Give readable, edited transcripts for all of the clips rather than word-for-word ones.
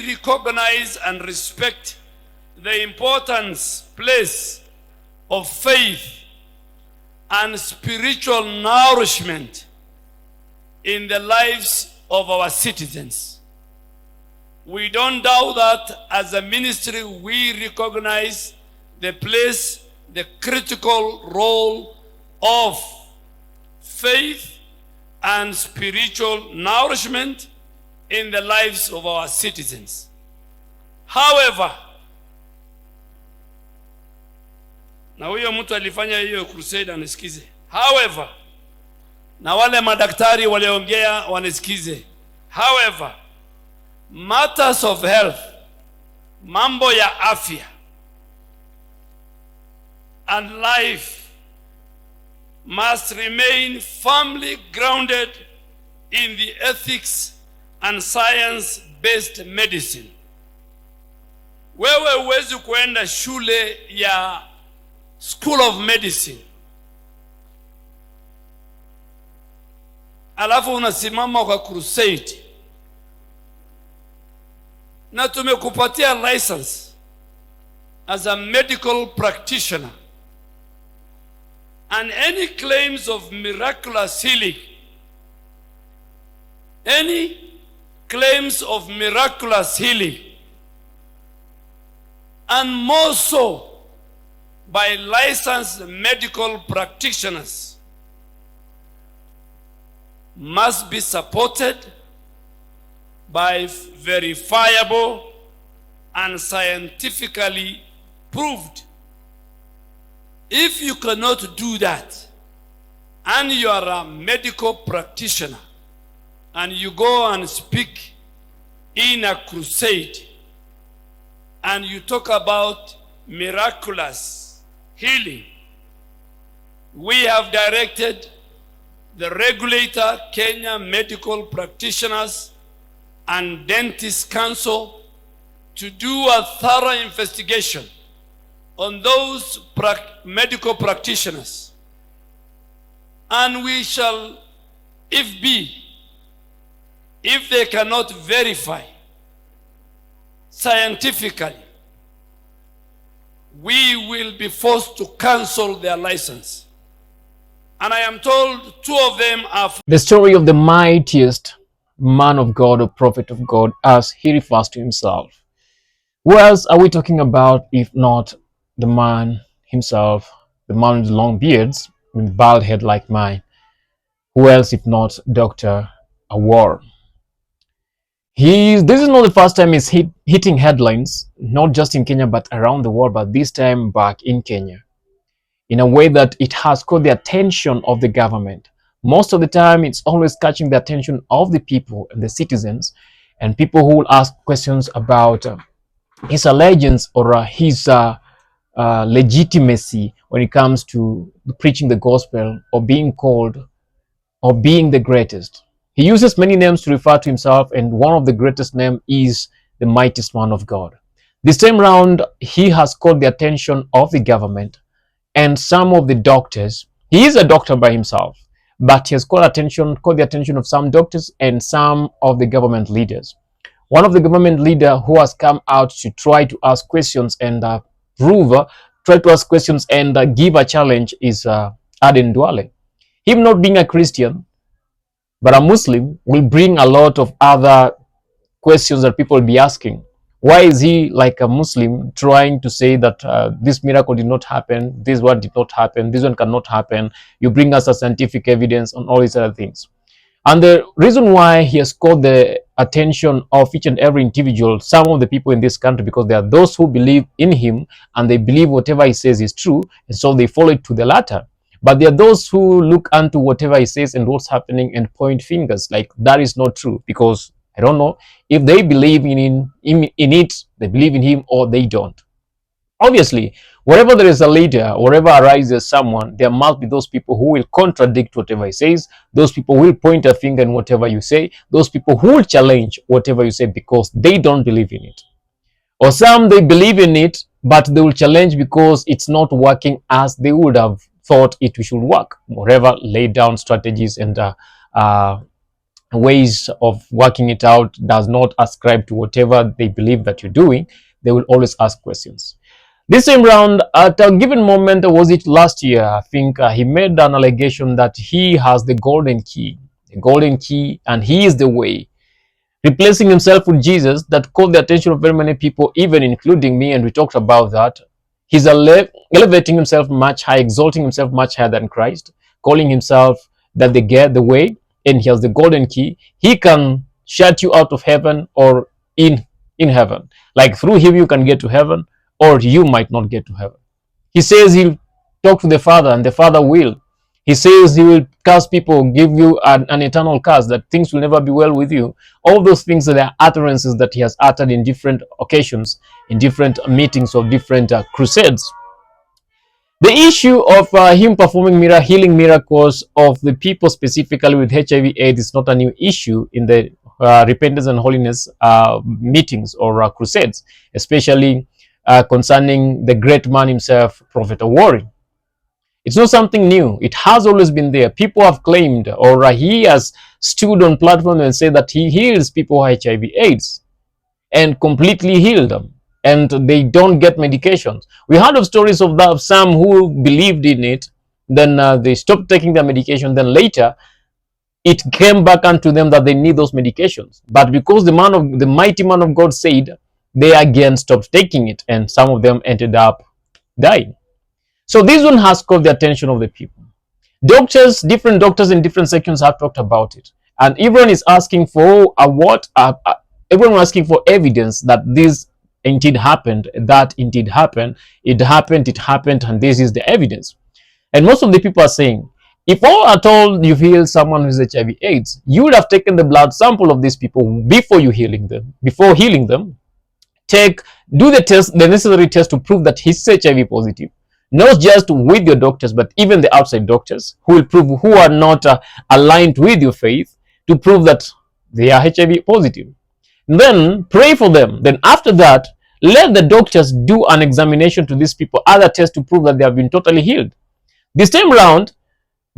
recognize and respect the place of faith and spiritual nourishment in the lives of our citizens. We don't doubt that as a ministry we recognize the place, the critical role of faith and spiritual nourishment in the lives of our citizens. However, na huyo mtu alifanya hiyo crusade anisikize. However, na wale madaktari waliongea wanisikize. However, matters of health, mambo ya afya and life must remain firmly grounded in the ethics and science-based medicine. Wewe huwezi kuenda shule ya School of Medicine alafu unasimama kwa crusade na tumekupatia license as a medical practitioner, and any claims of miraculous healing, any claims of miraculous healing, and more so by licensed medical practitioners, must be supported by verifiable and scientifically proved. If you cannot do that, and you are a medical practitioner, and you go and speak in a crusade, and you talk about miraculous healing, we have directed the regulator, Kenya Medical Practitioners and Dentists Council, to do a thorough investigation on those medical practitioners. And we shall, if they cannot verify scientifically, we will be forced to cancel their license. And I am told 2 of them are... The story of the mightiest man of God or prophet of God, as he refers to himself. Who else are we talking about if not the man himself, the man with long beards, with bald head like mine? Who else if not Dr. Awuor? This is not the first time he's hitting headlines, not just in Kenya but around the world, but this time back in Kenya, in a way that it has caught the attention of the government. Most of the time, it's always catching the attention of the people and the citizens, and people who will ask questions about his allegiance or his legitimacy when it comes to preaching the gospel or being called or being the greatest. He uses many names to refer to himself, and one of the greatest names is the mightiest man of God. This time round, he has caught the attention of the government and some of the doctors. He is a doctor by himself, but he has caught the attention of some doctors and some of the government leaders. One of the government leader who has come out to try to ask questions and give a challenge is Aden Duale. Him not being a Christian, but a Muslim, will bring a lot of other questions that people will be asking. Why is he, like a Muslim, trying to say that this miracle did not happen, this one did not happen, this one cannot happen? You bring us a scientific evidence on all these other things. And the reason why he has caught the attention of each and every individual, some of the people in this country, because there are those who believe in him and they believe whatever he says is true, and so they follow it to the latter. But there are those who look unto whatever he says and what's happening and point fingers like that is not true, because I don't know if they believe in it, they believe in him, or they don't. Obviously, wherever there is a leader, wherever arises someone, there must be those people who will contradict whatever he says. Those people will point a finger in whatever you say. Those people who will challenge whatever you say because they don't believe in it. Or some, they believe in it, but they will challenge because it's not working as they would have thought it should work. Whatever laid down strategies and ways of working it out, does not ascribe to whatever they believe that you're doing, they will always ask questions. This time round, at a given moment, was it last year, I think he made an allegation that he has the golden key, and he is the way, replacing himself with Jesus. That caught the attention of very many people, even including me, and we talked about that. He's elevating himself much high, exalting himself much higher than Christ, calling himself that the way, and he has the golden key. He can shut you out of heaven or in heaven. Like through him you can get to heaven, or you might not get to heaven. He says he'll talk to the Father, and the Father will. He says he will curse people, give you an eternal curse, that things will never be well with you. All those things are the utterances that he has uttered in different occasions, in different meetings of different crusades. The issue of him performing healing miracles of the people specifically with HIV/AIDS is not a new issue in the repentance and holiness meetings or crusades, especially concerning the great man himself, Prophet Awuor. It's not something new. It has always been there. People have claimed, or he has stood on platform and said that he heals people with HIV/AIDS and completely healed them, and they don't get medications. We heard of stories of that, some who believed in it, then they stopped taking their medication, then later it came back unto them that they need those medications. But because the mighty man of God said, they again stopped taking it, and some of them ended up dying. So this one has caught the attention of the people. Doctors, different doctors in different sections have talked about it, and everyone is asking for everyone asking for evidence that this indeed happened, that indeed happened, it happened, and this is the evidence. And most of the people are saying, if all are told you've healed someone who's HIV/AIDS, you would have taken the blood sample of these people before healing them. Do the test, the necessary test to prove that he's HIV positive. Not just with your doctors, but even the outside doctors who will prove, who are not aligned with your faith, to prove that they are HIV positive. Then pray for them. Then after that, let the doctors do an examination to these people, other tests to prove that they have been totally healed. This time around,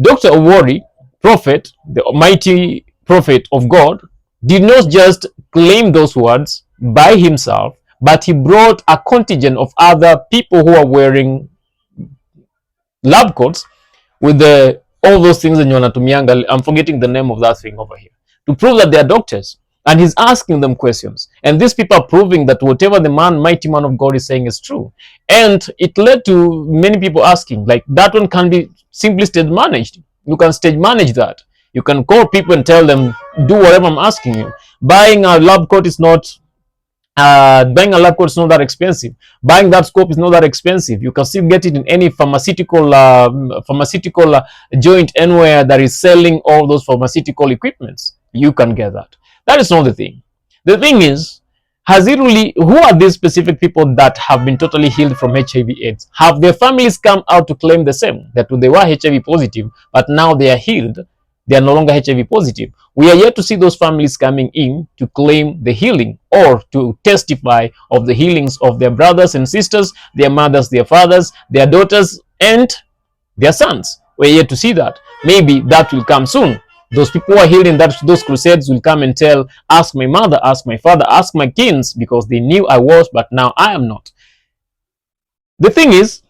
Dr. Awuor, prophet, the mighty prophet of God, did not just claim those words by himself, but he brought a contingent of other people who are wearing lab coats with all those things in Yonatumianga. I'm forgetting the name of that thing over here, to prove that they are doctors. And he's asking them questions. And these people are proving that whatever the mighty man of God is saying is true. And it led to many people asking, like, that one can be simply stage managed. You can stage manage that. You can call people and tell them, do whatever I'm asking you. Buying a lab coat is not that expensive. Buying that scope is not that expensive. You can still get it in any pharmaceutical joint anywhere that is selling all those pharmaceutical equipments. You can get that. That is not the thing. The thing is, who are these specific people that have been totally healed from HIV/AIDS? Have their families come out to claim the same, that they were HIV positive, but now they are healed? They are no longer HIV positive. We are yet to see those families coming in to claim the healing, or to testify of the healings of their brothers and sisters, their mothers, their fathers, their daughters, and their sons. We are yet to see that. Maybe that will come soon. Those people who are healed in those crusades will come and tell, ask my mother, ask my father, ask my kins, because they knew I was, but now I am not. The thing is,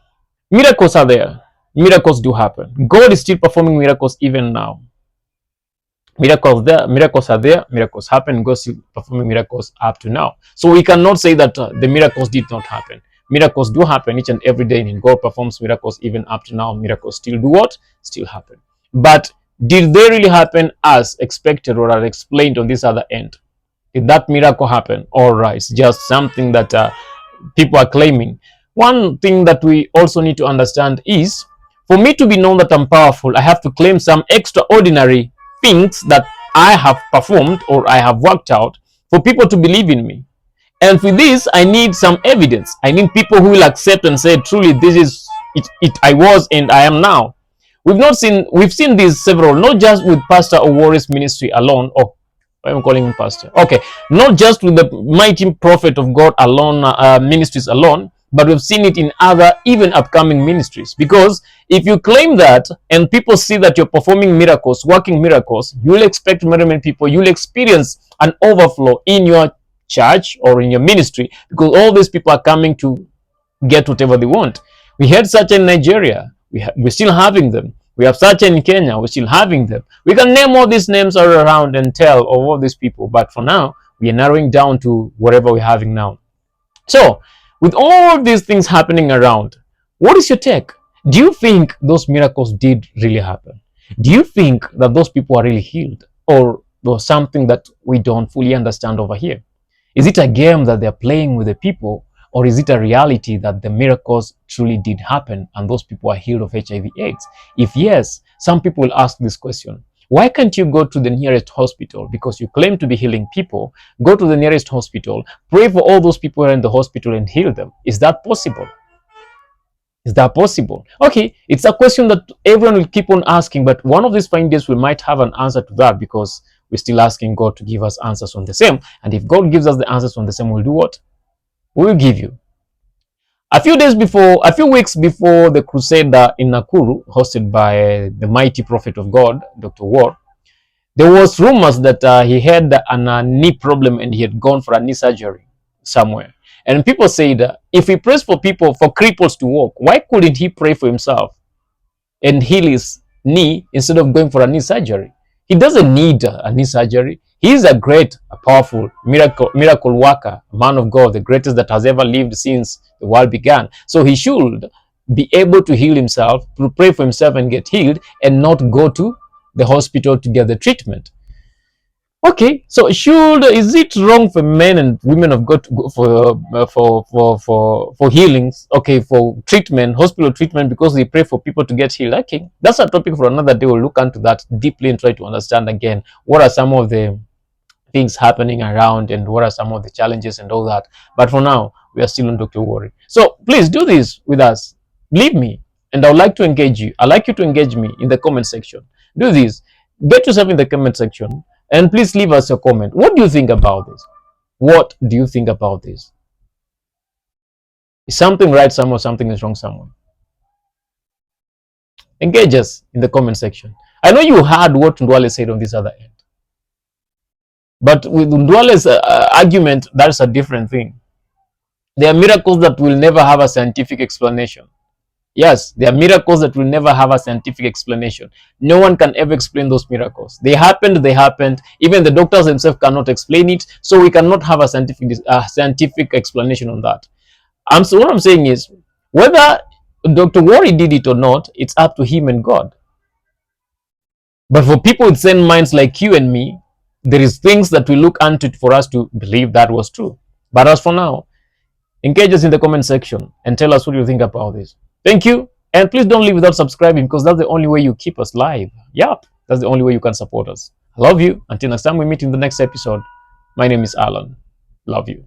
miracles are there. Miracles do happen. God is still performing miracles even now. Miracles are there, miracles happen. God is still performing miracles up to now. So we cannot say that the miracles did not happen. Miracles do happen each and every day, and God performs miracles even up to now. Miracles still do what? Still happen. But did they really happen as expected or as explained on this other end? Did that miracle happen? Or it's just something that people are claiming? One thing that we also need to understand is, for me to be known that I'm powerful, I have to claim some extraordinary things that I have performed or I have worked out for people to believe in me. And for this, I need some evidence. I need people who will accept and say, truly, this is it. I was and I am now. We've seen these several, not just with Pastor Awuor's ministry alone. Oh, I'm calling him pastor. Okay, not just with the mighty prophet of God alone, ministries alone, but we've seen it in other even upcoming ministries. Because if you claim that and people see that you're performing miracles, working miracles, you'll expect many, many people, you'll experience an overflow in your church or in your ministry, because all these people are coming to get whatever they want. We had such in Nigeria, we're still having them. We have such in Kenya, we're still having them. We can name all these names all around and tell of all these people, but for now, we are narrowing down to whatever we're having now. So, with all these things happening around, what is your take? Do you think those miracles did really happen? Do you think that those people are really healed? Or was something that we don't fully understand over here? Is it a game that they're playing with the people? Or is it a reality that the miracles truly did happen and those people are healed of HIV/AIDS? If yes, some people will ask this question. Why can't you go to the nearest hospital? Because you claim to be healing people. Go to the nearest hospital, pray for all those people who are in the hospital and heal them. Is that possible? Is that possible? Okay, it's a question that everyone will keep on asking, but one of these fine days we might have an answer to that, because we're still asking God to give us answers on the same. And if God gives us the answers on the same, we'll do what? We will give you. A few weeks before the crusade in Nakuru, hosted by the mighty prophet of God, Dr. Awuor, there was rumors that he had a knee problem and he had gone for a knee surgery somewhere. And people said, if he prays for people, for cripples to walk, why couldn't he pray for himself and heal his knee instead of going for a knee surgery? He doesn't need a knee surgery. He is a great, a powerful miracle worker, a man of God, the greatest that has ever lived since the world began. So he should be able to heal himself, to pray for himself and get healed, and not go to the hospital to get the treatment. Okay, so is it wrong for men and women of God to go for healings? Okay, for treatment, hospital treatment, because they pray for people to get healed. Okay, that's a topic for another day. We'll look into that deeply and try to understand again what are some of the things happening around and what are some of the challenges and all that. But for now, we are still on Dr. Worry. So please do this with us. Believe me, and I would like to engage you. I'd like you to engage me in the comment section. Do this. Get yourself in the comment section. And please leave us a comment. What do you think about this? What do you think about this? Is something right somewhere, something is wrong somewhere? Engage us in the comment section. I know you heard what Ndwale said on this other end. But with Ndwale's argument, that's a different thing. There are miracles that will never have a scientific explanation. Yes, there are miracles that will never have a scientific explanation. No one can ever explain those miracles. They happened. Even the doctors themselves cannot explain it, so we cannot have a scientific explanation on that. So what I'm saying is, whether Dr. Worry did it or not, it's up to him and God. But for people with sane minds like you and me, there is things that we look into it for us to believe that was true. But as for now, engage us in the comment section and tell us what you think about this. Thank you. And please don't leave without subscribing, because that's the only way you keep us live. Yep, that's the only way you can support us. I love you. Until next time we meet in the next episode, my name is Alan. Love you.